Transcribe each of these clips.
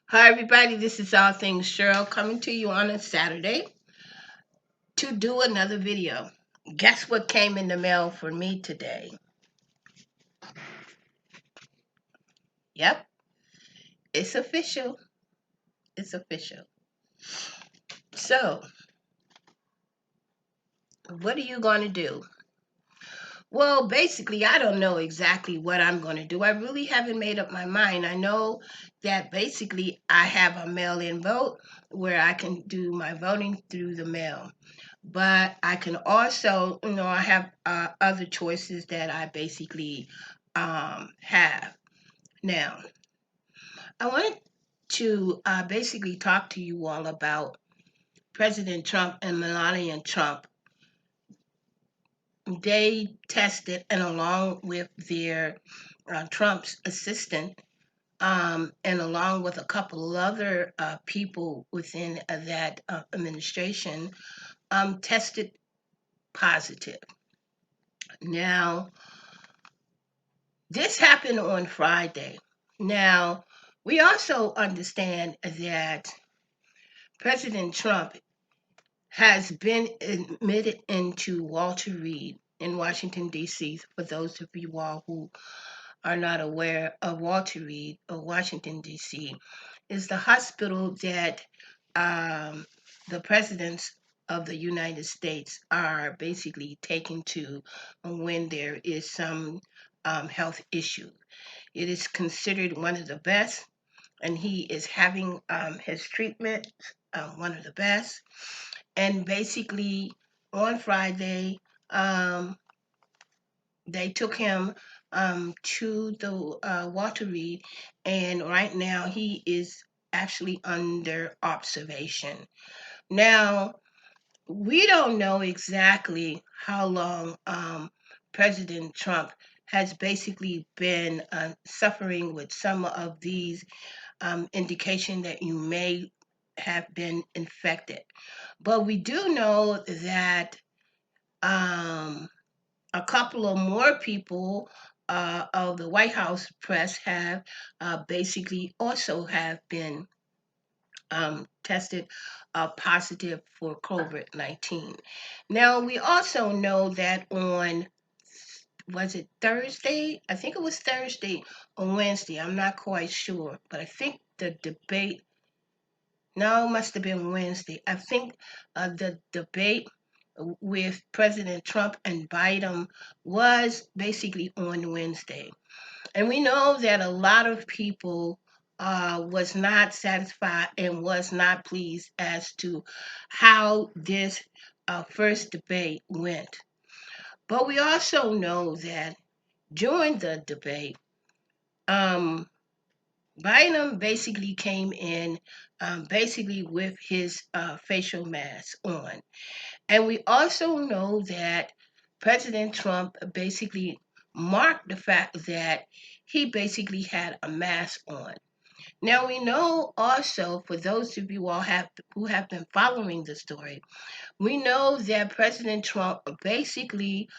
Hi, everybody. This is All Things Cheryl coming to you on a Saturday to do another video. Guess what came in the mail for me today? Yep, it's official. It's official. So, what are you going to do? Well, basically, I don't know exactly what I'm going to do. I really haven't made up my mind. I know that basically I have a mail in vote where I can do my voting through the mail. But I can also, I have other choices that I basically have. Now, I wanted to basically talk to you all about President Trump and Melania Trump. They tested, and along with their Trump's assistant, and along with a couple of other people within that administration, tested positive. Now, this happened on Friday. Now, we also understand that President Trump has been admitted into Walter Reed in Washington, D.C. For those of you all who are not aware of Walter Reed of Washington, D.C., is the hospital that um, the presidents of the United States are basically taken to when there is some health issue. It is considered one of the best, and he is having his treatment one of the best. And basically, on Friday, um, they took him to the Walter Reed, and right now he is actually under observation. Now, we don't know exactly how long President Trump has basically been suffering with some of these indication that you may have been infected. But we do know that um, a couple of more people of the White House press have basically also have been tested positive for COVID-19. Now, we also know that on, was it Thursday? I think it was Thursday or Wednesday. I'm not quite sure, but I think the debate, no, it must have been Wednesday. I think the debate with President Trump and Biden was basically on Wednesday. And we know that a lot of people was not satisfied and was not pleased as to how this first debate went. But we also know that during the debate, um, Biden basically came in basically with his facial mask on. And we also know that President Trump basically marked the fact that he basically had a mask on. Now we know also, for those of you all who have been following the story, we know that President Trump basically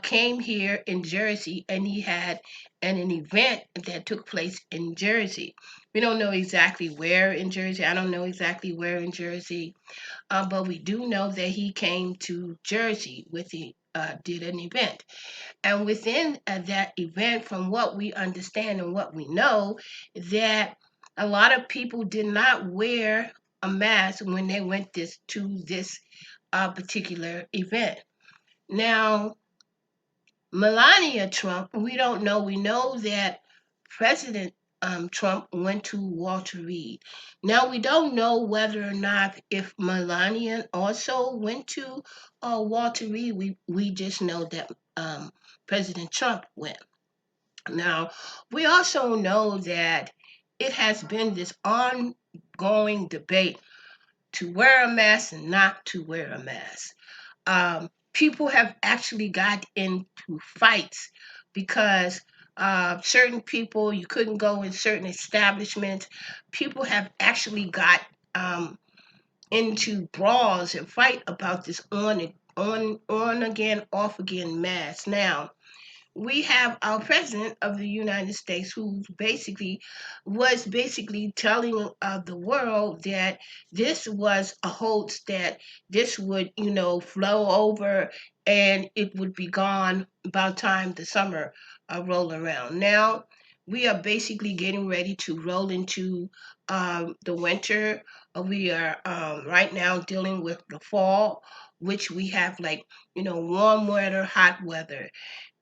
came here in Jersey, and he had an event that took place in Jersey. We don't know exactly where in Jersey. I don't know exactly where in Jersey, but we do know that he came to Jersey with the did an event. And within that event, from what we understand and what we know, that a lot of people did not wear a mask when they went to this particular event. Now, Melania Trump, we don't know. We know that President Trump went to Walter Reed. Now, we don't know whether or not if Melania also went to Walter Reed. We just know that President Trump went. Now, we also know that it has been this ongoing debate to wear a mask and not to wear a mask. People have actually got into fights because certain people, you couldn't go in certain establishments. People have actually got into brawls and fight about this on again, off again mask. Now, we have our president of the United States who basically telling the world that this was a hoax, that this would, flow over and it would be gone by the time the summer roll around. Now we are basically getting ready to roll into the winter. We are right now dealing with the fall, which we have like, warm weather, hot weather.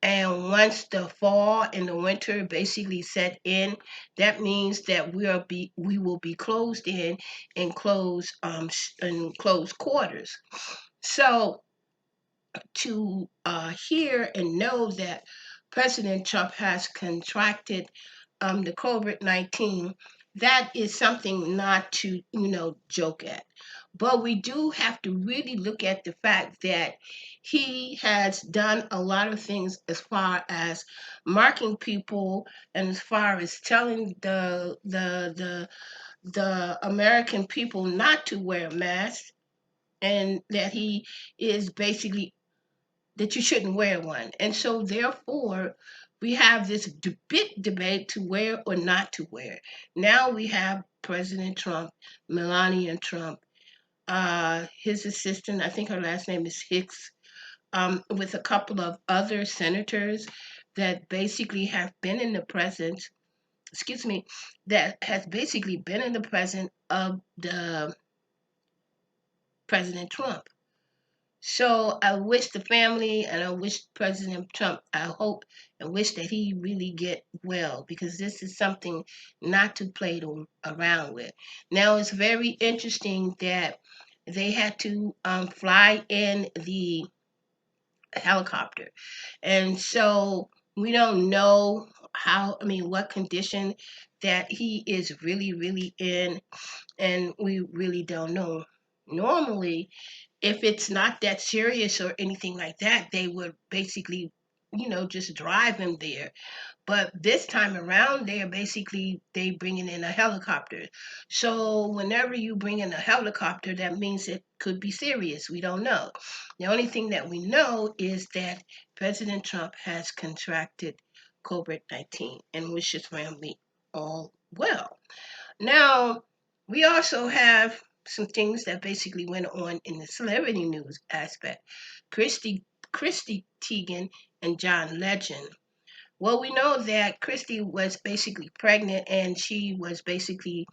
And once the fall and the winter basically set in, that means that we will be closed in closed quarters. So to hear and know that President Trump has contracted the COVID-19, that is something not to, joke at. But we do have to really look at the fact that he has done a lot of things as far as marking people and as far as telling the American people not to wear masks, and that he is basically that you shouldn't wear one. And so, therefore, we have this big debate to wear or not to wear. Now we have President Trump, Melania Trump, his assistant, I think her last name is Hicks, with a couple of other senators that basically have been in the presence, excuse me, that has basically been in the presence of the President Trump. So I wish the family and I wish President Trump, I hope and wish that he really get well, because this is something not to play around with. Now it's very interesting that they had to fly in the helicopter. And so we don't know what condition that he is really, really in, and we really don't know. Normally, if it's not that serious or anything like that, they would basically, just drive him there. But this time around, they bringing in a helicopter. So whenever you bring in a helicopter, that means it could be serious. We don't know. The only thing that we know is that President Trump has contracted COVID-19 and wishes family all well. Now, we also have some things that basically went on in the celebrity news aspect. Christy Teigen and John Legend. Well, we know that Christy was basically pregnant and she was basically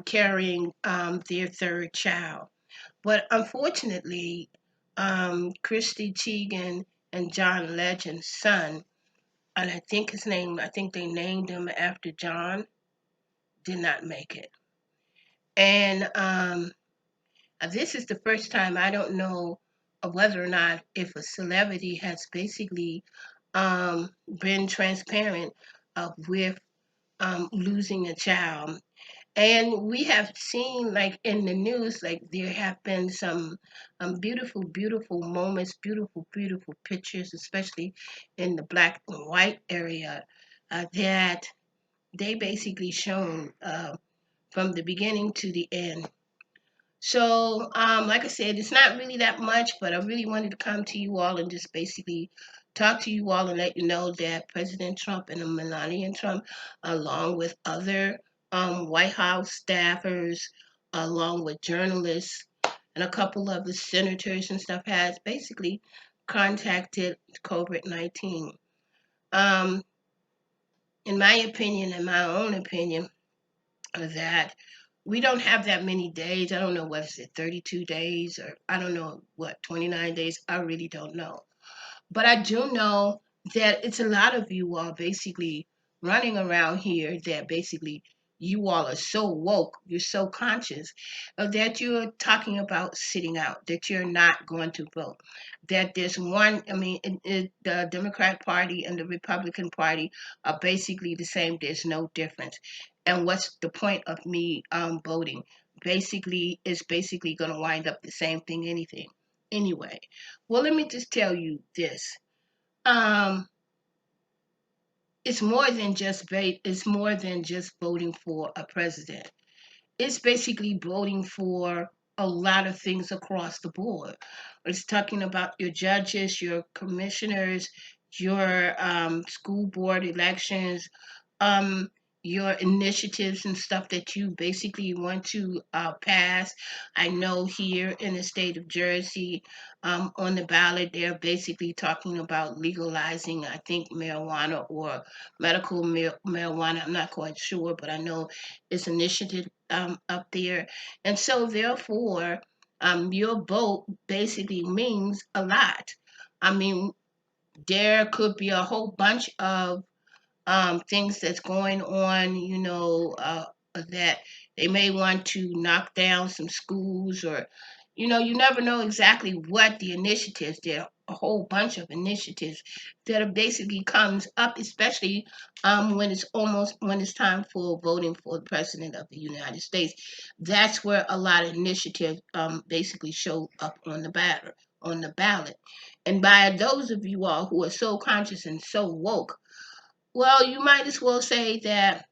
carrying their third child. But unfortunately, Christy Teigen and John Legend's son, and I think they named him after John, did not make it. And this is the first time, I don't know whether or not if a celebrity has basically been transparent with losing a child. And we have seen, like in the news, like there have been some beautiful, beautiful moments, beautiful, beautiful pictures, especially in the black and white area, that they basically shown from the beginning to the end. So, like I said, it's not really that much, but I really wanted to come to you all and just basically talk to you all and let you know that President Trump and Melania Trump, along with other White House staffers, along with journalists and a couple of the senators and stuff, has basically contacted COVID-19. Um, in my opinion, in my own opinion, that we don't have that many days. I don't know what is it, 32 days, or I don't know what, 29 days. I really don't know. But I do know that it's a lot of you all basically running around here that basically you all are so woke, you're so conscious that you're talking about sitting out, that you're not going to vote. That there's one, the Democrat Party and the Republican Party are basically the same. There's no difference. And what's the point of me voting? Basically, it's basically going to wind up the same thing, anything. Anyway, well, let me just tell you this. Um, it's more than just it's more than just voting for a president. It's basically voting for a lot of things across the board. It's talking about your judges, your commissioners, your school board elections, um, your initiatives and stuff that you basically want to pass. I know here in the state of Jersey, on the ballot, they're basically talking about legalizing, I think, marijuana or medical marijuana. I'm not quite sure, but I know it's initiative up there. And so, therefore, your vote basically means a lot. I mean, there could be a whole bunch of things that's going on, that they may want to knock down some schools, or, you never know exactly what the initiatives. There are a whole bunch of initiatives that are basically comes up, especially when it's time for voting for the president of the United States. That's where a lot of initiatives basically show up on the ballot. And by those of you all who are so conscious and so woke, well, you might as well say that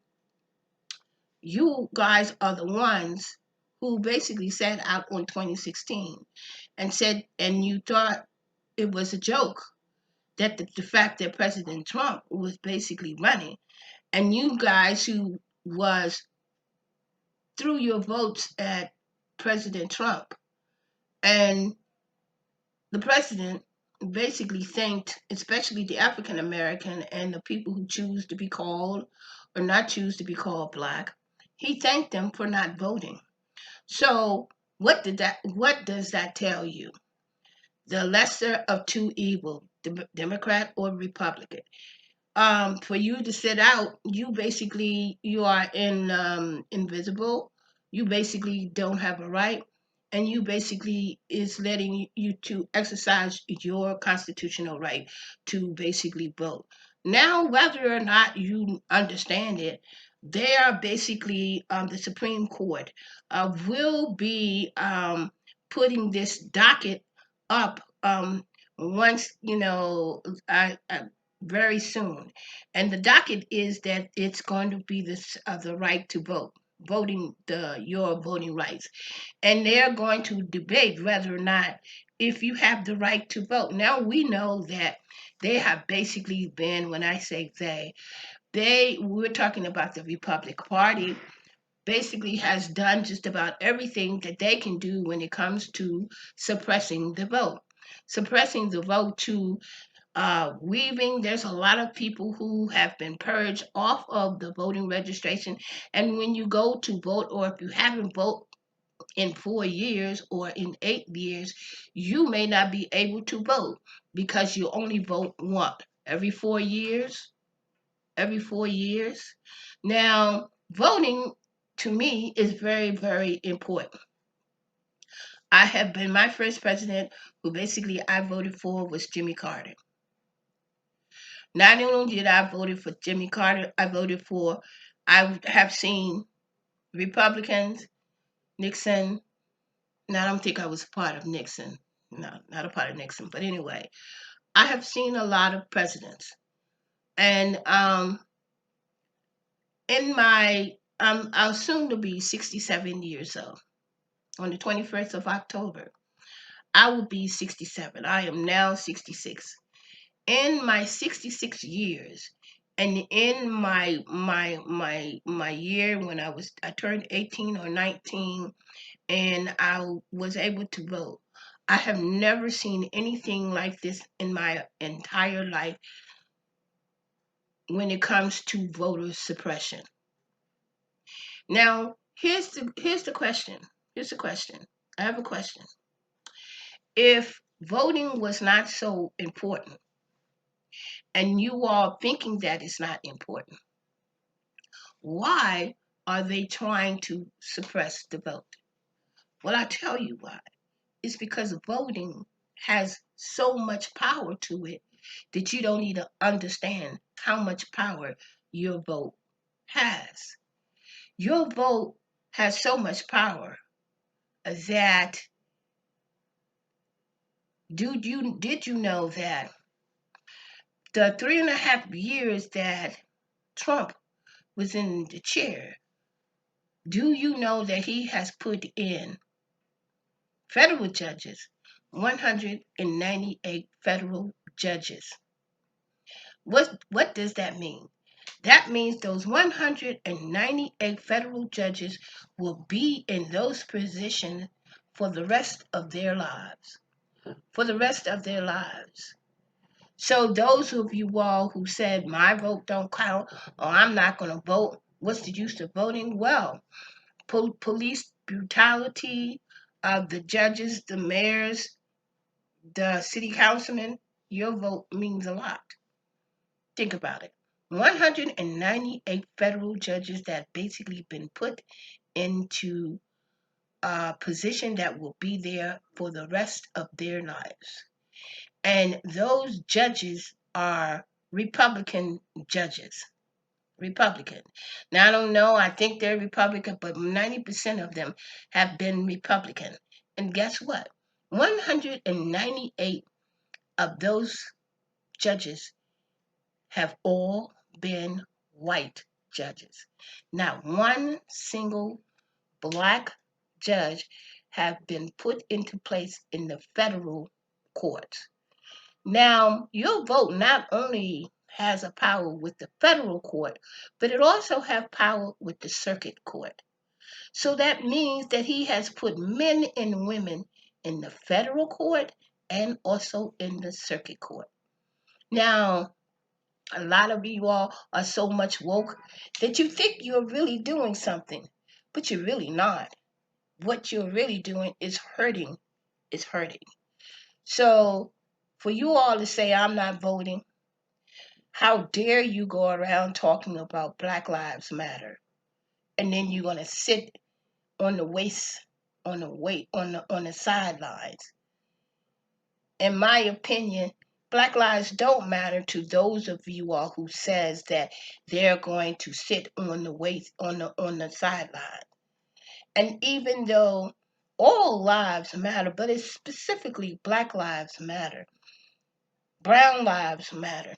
you guys are the ones who basically sat out on 2016 and said, and you thought it was a joke that the fact that President Trump was basically running, and you guys who was threw your votes at President Trump, and the president basically thanked, especially the African American and the people who choose to be called or not choose to be called black. He thanked them for not voting. So what does that tell you? The lesser of two evils, Democrat or Republican. For you to sit out, you are invisible. You basically don't have a right, and you basically is letting you to exercise your constitutional right to basically vote. Now, whether or not you understand it, they are basically the Supreme Court will be putting this docket up once very soon. And the docket is that it's going to be the right to vote, voting your voting rights, and they're going to debate whether or not if you have the right to vote. Now we know that they have basically been, when I say we're talking about the Republican Party, basically has done just about everything that they can do when it comes to suppressing the vote. Suppressing the vote to weaving. There's a lot of people who have been purged off of the voting registration. And when you go to vote, or if you haven't voted in 4 years or in 8 years, you may not be able to vote because you only vote what? Every 4 years? Every 4 years? Now, voting to me is very, very important. I have been, my first president who basically I voted for was Jimmy Carter. Not only did I vote for Jimmy Carter, I have seen Republicans, Nixon. Now, I don't think I was a part of Nixon. No, not a part of Nixon. But anyway, I have seen a lot of presidents. And I'm soon to be 67 years old. On the 21st of October, I will be 67. I am now 66. In my 66 years, and in my year when I turned 18 or 19, and I was able to vote, I have never seen anything like this in my entire life when it comes to voter suppression. Now, here's the question. Here's the question. I have a question. If voting was not so important, and you are thinking that it's not important, why are they trying to suppress the vote? Well, I tell you why. It's because voting has so much power to it that you don't even understand how much power your vote has. Your vote has so much power that did you know that the 3.5 years that Trump was in the chair, do you know that he has put in federal judges, 198 federal judges? What does that mean? That means those 198 federal judges will be in those positions for the rest of their lives. For the rest of their lives. So those of you all who said my vote don't count or I'm not going to vote, what's the use of voting? Well, police brutality of the judges, the mayors, the city councilmen, your vote means a lot. Think about it. 198 federal judges that basically been put into a position that will be there for the rest of their lives. And those judges are Republican judges. Republican. Now, I don't know, I think they're Republican, but 90% of them have been Republican. And guess what? 198 of those judges have all been white judges. Not one single black judge have been put into place in the federal courts. Now, your vote not only has a power with the federal court, but it also has power with the circuit court. So that means that he has put men and women in the federal court and also in the circuit court. Now, a lot of you all are so much woke that you think you're really doing something, but you're really not. What you're really doing is hurting. Is hurting. So, for you all to say I'm not voting, how dare you go around talking about Black Lives Matter, and then you're gonna sit on the waist, on the sidelines? In my opinion, Black lives don't matter to those of you all who says that they're going to sit on the waist on the sideline. And even though all lives matter, but it's specifically Black lives matter, brown lives matter.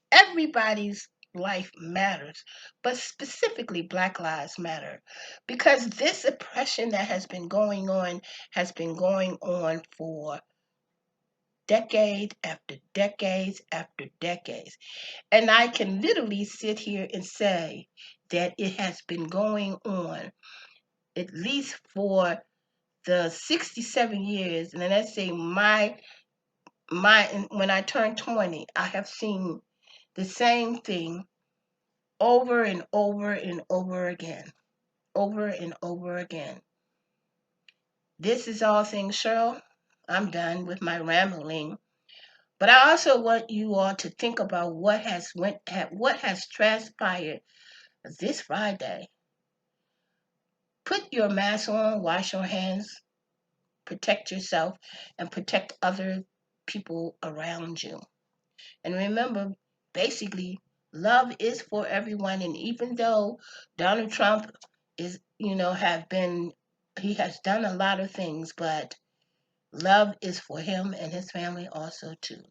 Everybody's life matters, but specifically Black lives matter, because this oppression that has been going on for decade after decades after decades. And I can literally sit here and say that it has been going on at least for the 67 years. And then let's say my when I turned 20, I have seen the same thing over and over and over again. Over and over again. This is all things, Cheryl. I'm done with my rambling. But I also want you all to think about what has transpired this Friday. Put your mask on, wash your hands, protect yourself, and protect other people around you. And remember, basically, love is for everyone. And even though Donald Trump is, he has done a lot of things, but love is for him and his family also too.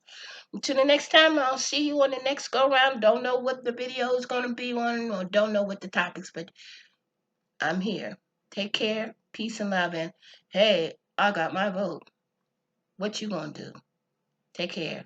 Until the next time, I'll see you on the next go round. Don't know what the video is going to be on, or don't know what the topics, but I'm here. Take care, peace and love, and hey, I got my vote. What you gonna do? Take care.